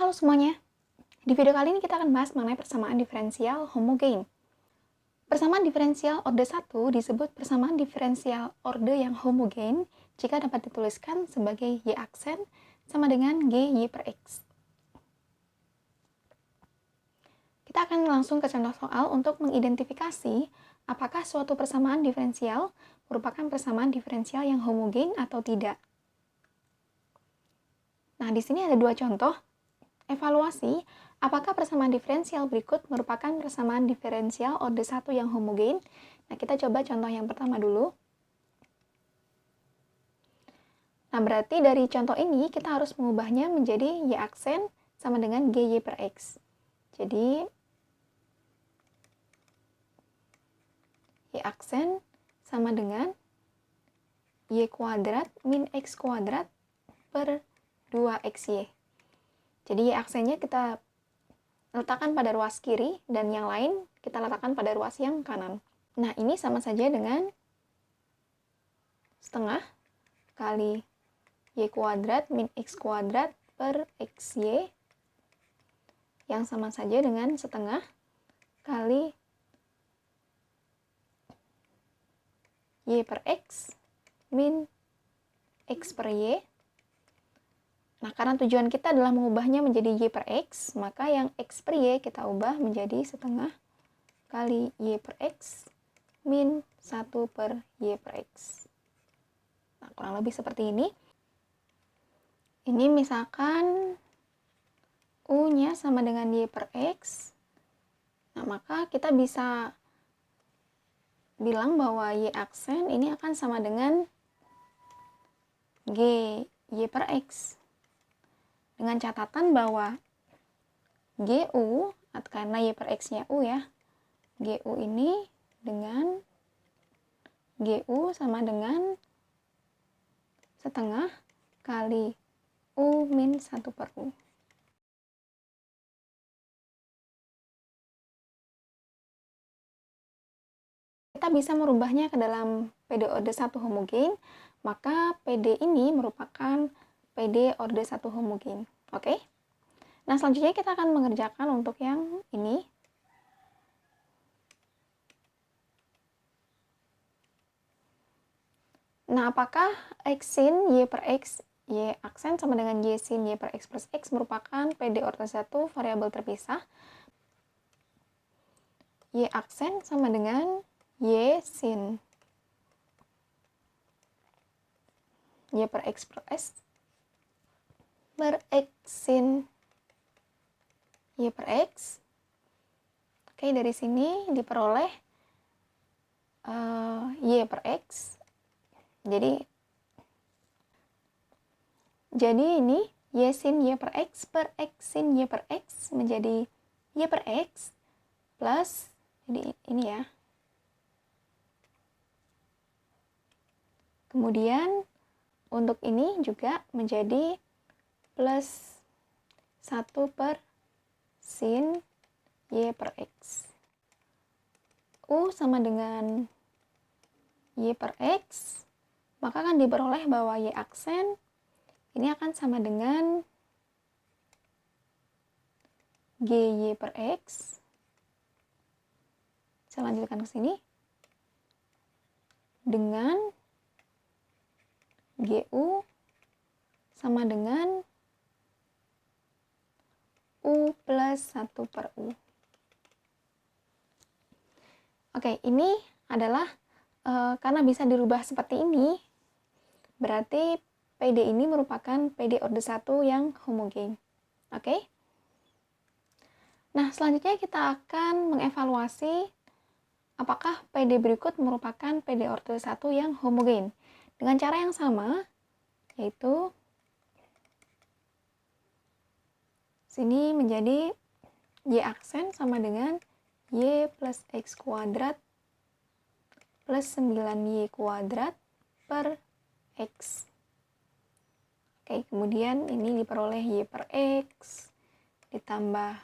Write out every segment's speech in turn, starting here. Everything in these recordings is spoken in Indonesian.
Halo semuanya, di video kali ini kita akan bahas mengenai persamaan diferensial homogen. Persamaan diferensial orde 1 disebut persamaan diferensial orde yang homogen jika dapat dituliskan sebagai Y aksen sama dengan GY per X. Kita akan langsung ke contoh soal untuk mengidentifikasi apakah suatu persamaan diferensial merupakan persamaan diferensial yang homogen atau tidak. Nah, di sini ada dua contoh. Evaluasi, apakah persamaan diferensial berikut merupakan persamaan diferensial orde 1 yang homogen? Nah, kita coba contoh yang pertama dulu. Nah, berarti dari contoh ini kita harus mengubahnya menjadi Y aksen sama dengan GY per X. Jadi, Y aksen sama dengan Y kuadrat min X kuadrat per 2XY. Jadi Y aksennya kita letakkan pada ruas kiri dan yang lain kita letakkan pada ruas yang kanan. Nah, ini sama saja dengan setengah kali Y kuadrat min X kuadrat per XY yang sama saja dengan setengah kali Y per X min X per Y. Nah, karena tujuan kita adalah mengubahnya menjadi Y per X, maka yang X per Y kita ubah menjadi setengah kali Y per X min 1 per Y per X. Nah, kurang lebih seperti ini. Ini misalkan U-nya sama dengan Y per X. Nah, maka kita bisa bilang bahwa Y aksen ini akan sama dengan G Y per X. Dengan catatan bahwa GU, karena Y per X-nya U ya, GU ini dengan GU sama dengan setengah kali U min 1 per U. Kita bisa merubahnya ke dalam PD orde 1 homogen, maka PD ini merupakan PD orde 1 homogen. Oke? Nah, selanjutnya kita akan mengerjakan untuk yang ini. Nah, apakah X sin Y per X, Y aksen sama dengan Y sin Y per X plus X merupakan PD orde 1 variabel terpisah? Y aksen sama dengan Y sin Y per X plus per X sin Y per X. Oke, dari sini diperoleh Y per X. Jadi ini Y sin Y per X sin Y per X menjadi Y per X plus, jadi ini ya. Kemudian untuk ini juga menjadi plus 1 per sin Y per X. U sama dengan Y per X, maka akan diperoleh bahwa Y aksen ini akan sama dengan GY per X. Saya lanjutkan ke sini. Dengan GU sama dengan U plus 1 per U. Oke, ini adalah karena bisa dirubah seperti ini, berarti PD ini merupakan PD orde 1 yang homogen. Oke? Nah, selanjutnya kita akan mengevaluasi apakah PD berikut merupakan PD orde 1 yang homogen. Dengan cara yang sama, yaitu sini menjadi Y aksen sama dengan Y plus X kuadrat plus 9Y kuadrat per X. Oke, kemudian ini diperoleh Y per X, ditambah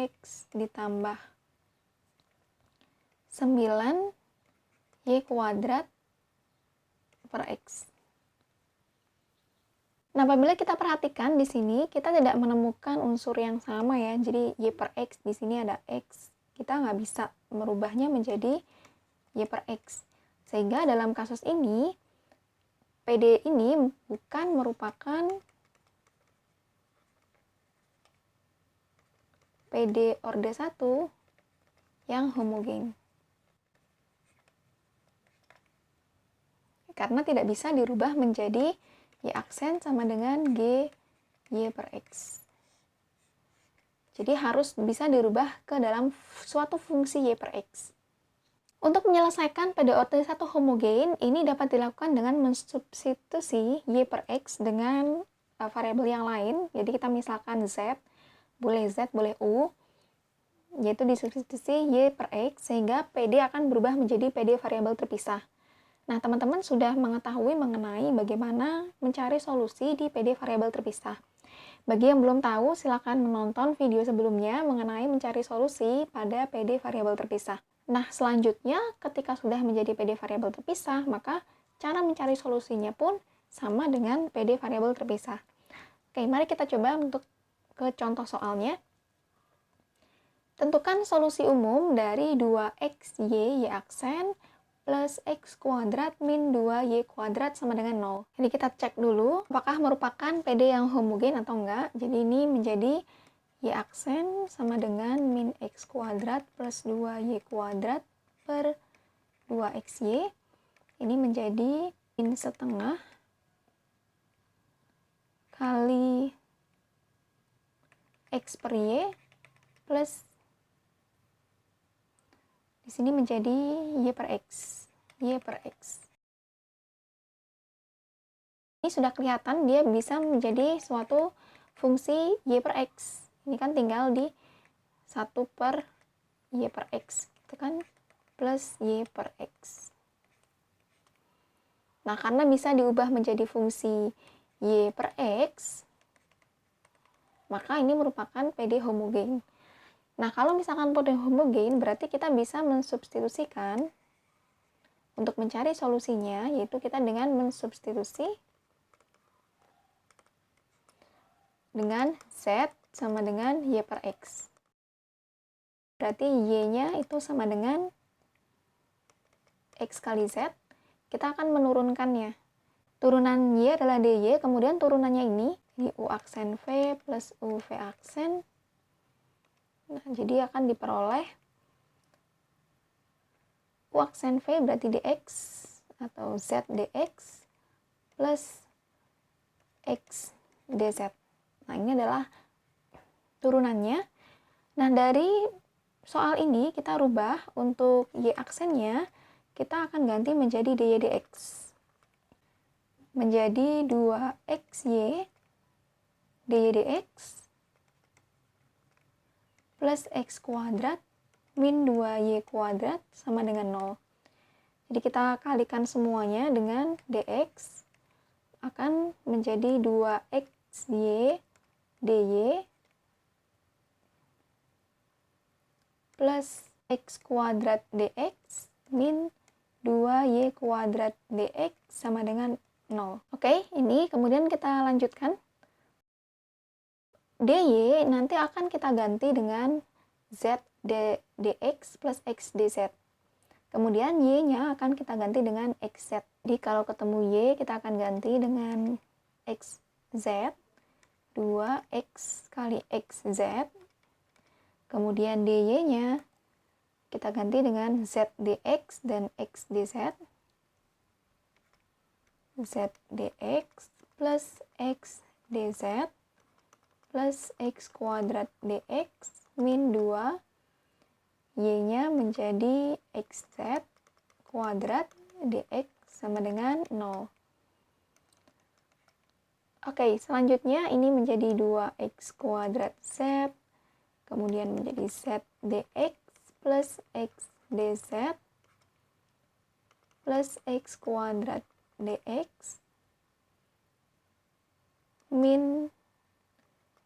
X, ditambah 9Y kuadrat per X. Nah, apabila kita perhatikan di sini, kita tidak menemukan unsur yang sama ya. Jadi, Y per X, di sini ada X. Kita nggak bisa merubahnya menjadi Y per X. Sehingga dalam kasus ini, PD ini bukan merupakan PD orde 1 yang homogen. Karena tidak bisa dirubah menjadi Y aksen sama dengan G Y per X. Jadi harus bisa dirubah ke dalam suatu fungsi Y per X. Untuk menyelesaikan PD orde 1 homogen, ini dapat dilakukan dengan mensubstitusi Y per X dengan variabel yang lain. Jadi kita misalkan Z, boleh U, yaitu disubstitusi Y per X, sehingga PD akan berubah menjadi PD variabel terpisah. Nah, teman-teman sudah mengetahui mengenai bagaimana mencari solusi di PD variabel terpisah. Bagi yang belum tahu, silakan menonton video sebelumnya mengenai mencari solusi pada PD variabel terpisah. Nah, selanjutnya ketika sudah menjadi PD variabel terpisah, maka cara mencari solusinya pun sama dengan PD variabel terpisah. Oke, mari kita coba untuk ke contoh soalnya. Tentukan solusi umum dari 2xy y aksen plus x kuadrat min 2y kuadrat sama dengan 0. Jadi kita cek dulu apakah merupakan PD yang homogen atau enggak. Jadi ini menjadi y aksen sama dengan min x kuadrat plus 2y kuadrat per 2xy. Ini menjadi min setengah kali x per y plus di sini menjadi y per x. Ini sudah kelihatan dia bisa menjadi suatu fungsi y per x. Ini kan tinggal di 1 per y per x. Itu kan plus y per x. Nah, karena bisa diubah menjadi fungsi y per x, maka ini merupakan PD homogen. Nah, kalau misalkan PD homogen, berarti kita bisa mensubstitusikan untuk mencari solusinya, yaitu kita dengan mensubstitusi dengan Z sama dengan Y per X. Berarti Y-nya itu sama dengan X kali Z. Kita akan menurunkannya. Turunan Y adalah DY, kemudian turunannya ini U aksen V plus UV aksen. Nah, jadi akan diperoleh U aksen V berarti dx atau Z dx plus X dz. Nah, ini adalah turunannya. Nah, dari soal ini kita rubah untuk Y aksennya, kita akan ganti menjadi dy dx. Menjadi 2xy dy dx plus x kuadrat min 2y kuadrat sama dengan 0. Jadi kita kalikan semuanya dengan dx, akan menjadi 2xy dy plus x kuadrat dx min 2y kuadrat dx sama dengan 0. Oke, ini kemudian kita lanjutkan. dy nanti akan kita ganti dengan z dx plus x dz. Kemudian y-nya akan kita ganti dengan xz. Jadi kalau ketemu y, kita akan ganti dengan xz, 2x kali xz. Kemudian dy-nya kita ganti dengan z dx dan x dz. Z dx plus x dz plus x kuadrat dx min 2, y-nya menjadi xz kuadrat dx sama dengan 0. Oke, selanjutnya ini menjadi 2x kuadrat z, kemudian menjadi z dx plus x dz plus x kuadrat dx min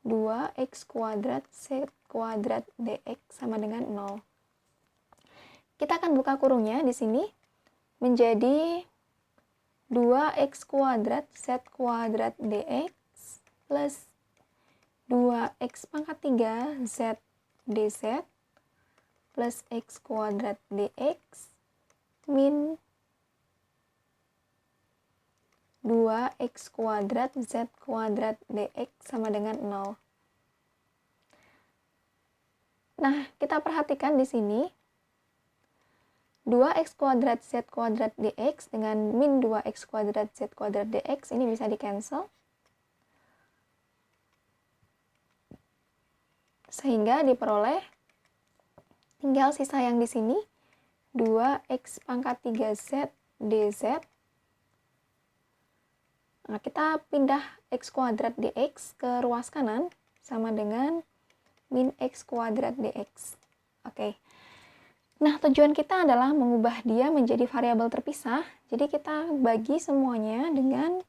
2x kuadrat z kuadrat dx sama dengan 0. Kita akan buka kurungnya di sini menjadi 2x kuadrat z kuadrat dx plus 2x pangkat 3 z dz plus x kuadrat dx min 2x kuadrat z kuadrat dx sama dengan 0. Nah, kita perhatikan di sini 2x kuadrat z kuadrat dx dengan min 2x kuadrat z kuadrat dx ini bisa di-cancel. Sehingga diperoleh tinggal sisa yang di sini 2x pangkat 3z dz. Nah, kita pindah x kuadrat dx ke ruas kanan sama dengan min x kuadrat dx. Oke. Nah, tujuan kita adalah mengubah dia menjadi variabel terpisah. Jadi kita bagi semuanya dengan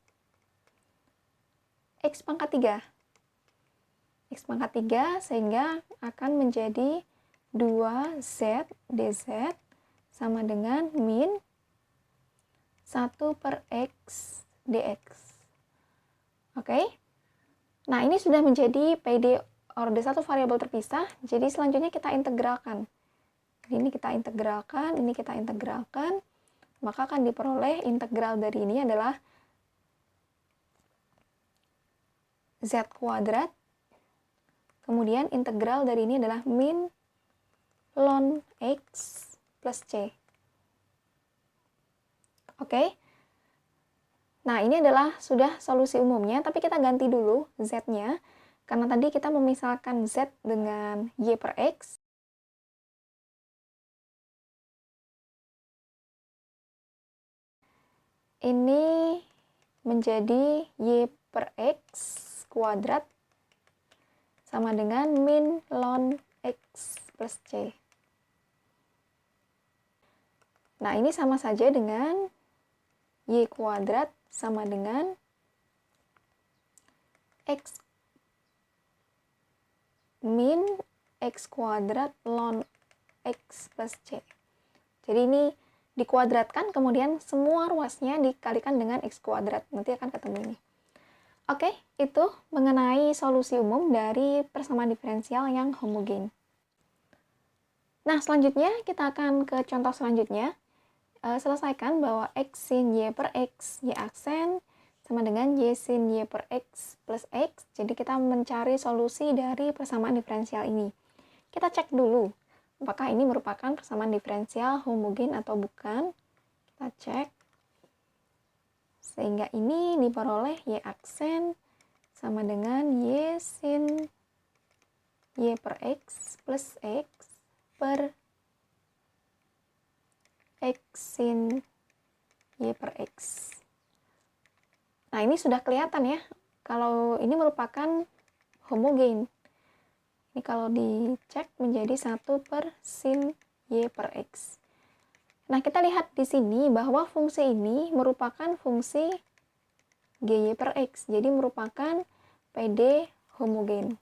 x pangkat 3. X pangkat 3 sehingga akan menjadi 2z dz sama dengan min 1 per x dx. Oke. Nah, ini sudah menjadi PD orde 1 variabel terpisah. Jadi selanjutnya kita integralkan. Ini kita integralkan, ini kita integralkan, maka akan diperoleh integral dari ini adalah z kuadrat, kemudian integral dari ini adalah min ln x plus c. Oke. Nah, ini adalah sudah solusi umumnya, tapi kita ganti dulu z-nya, karena tadi kita memisahkan z dengan y per x. Ini menjadi y per x kuadrat sama dengan min ln x plus c. Nah, ini sama saja dengan y kuadrat sama dengan x min x kuadrat ln x plus c. Jadi ini dikuadratkan, kemudian semua ruasnya dikalikan dengan x kuadrat. Nanti akan ketemu ini. Oke, itu mengenai solusi umum dari persamaan diferensial yang homogen. Nah, selanjutnya kita akan ke contoh selanjutnya. Selesaikan bahwa x sin y per x, y aksen, sama dengan y sin y per x plus x. Jadi kita mencari solusi dari persamaan diferensial ini. Kita cek dulu apakah ini merupakan persamaan diferensial homogen atau bukan. Kita cek. Sehingga ini diperoleh y aksen sama dengan y sin y per x plus x per x sin y per x. Nah, ini sudah kelihatan ya, kalau ini merupakan homogen. Ini kalau dicek menjadi 1 per sin y per x. Nah, kita lihat di sini bahwa fungsi ini merupakan fungsi gy per x. Jadi merupakan PD homogen.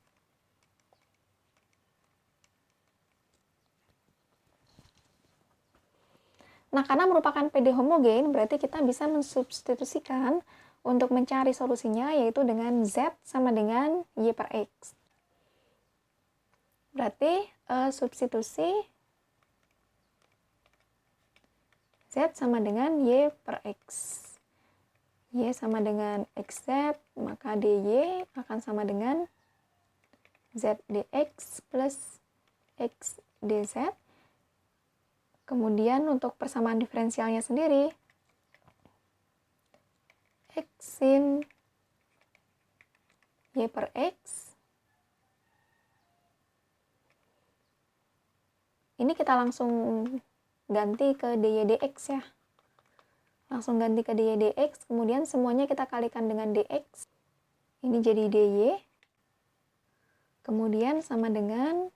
Nah, karena merupakan PD homogen, berarti kita bisa mensubstitusikan untuk mencari solusinya, yaitu dengan z sama dengan y per x. Berarti substitusi z sama dengan y per x. Y sama dengan xz, maka dy akan sama dengan z dx plus x dz. Kemudian untuk persamaan diferensialnya sendiri, x sin y per x. Ini kita langsung ganti ke dy dx ya. Langsung ganti ke dy dx, kemudian semuanya kita kalikan dengan dx. Ini jadi dy. Kemudian sama dengan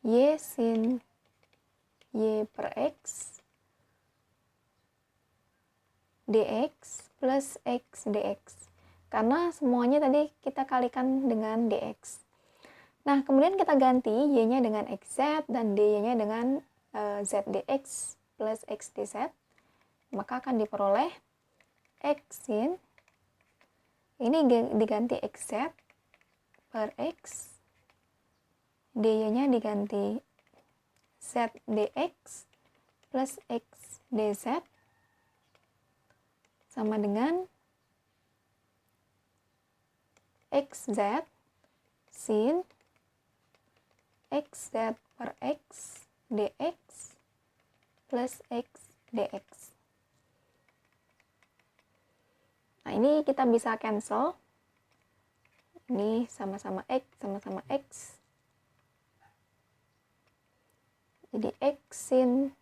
y sin y per x dx plus x dx. Karena semuanya tadi kita kalikan dengan dx. Nah, kemudian kita ganti y-nya dengan xz dan dy-nya dengan z dx plus x dz. Maka akan diperoleh x sin Ini diganti xz per x, dy-nya diganti z dx plus x dz sama dengan xz sin xz per x dx plus x dx. Nah, ini kita bisa cancel. Ini sama-sama x, sama-sama x. Jadi x sin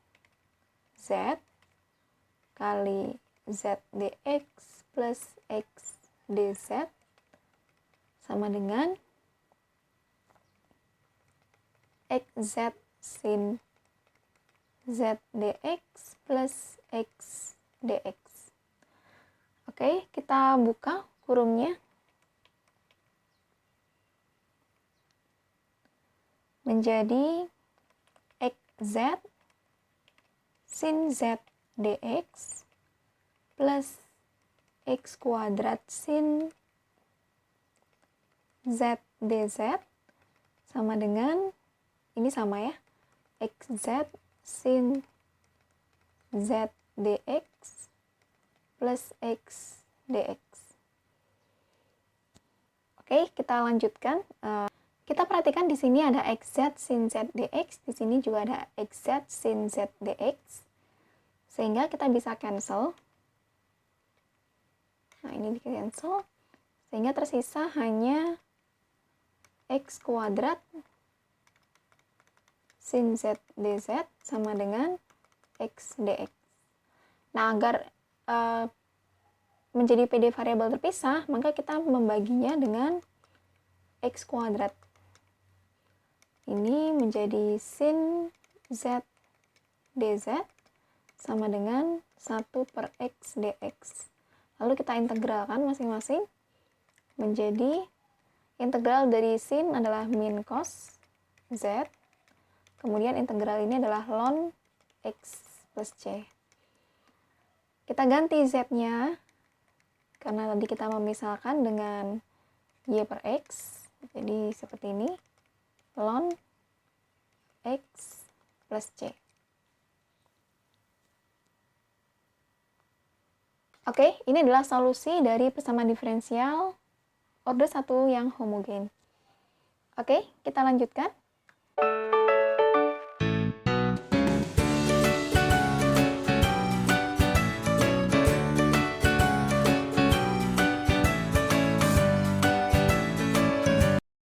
z kali z dx plus x dz sama dengan xz sin z dx plus x dx. Oke, kita buka kurungnya. Menjadi xz sin z dx plus x kuadrat sin z dz sama dengan, ini sama ya, xz sin z dx plus x dx. Oke, kita lanjutkan. Kita perhatikan di sini ada xz sin z dx, di sini juga ada xz sin z dx, sehingga kita bisa cancel. Nah, ini di cancel, sehingga tersisa hanya x kuadrat sin z dz sama dengan x dx. Nah, agar menjadi PD variabel terpisah, maka kita membaginya dengan x kuadrat. Ini menjadi sin z dz sama dengan 1 per x dx. Lalu kita integralkan masing-masing menjadi integral dari sin adalah min cos z. Kemudian integral ini adalah ln x plus c. Kita ganti z-nya, karena tadi kita memisahkan dengan y per x. Jadi seperti ini, ln x plus c. Oke, ini adalah solusi dari persamaan diferensial order 1 yang homogen. Oke, kita lanjutkan.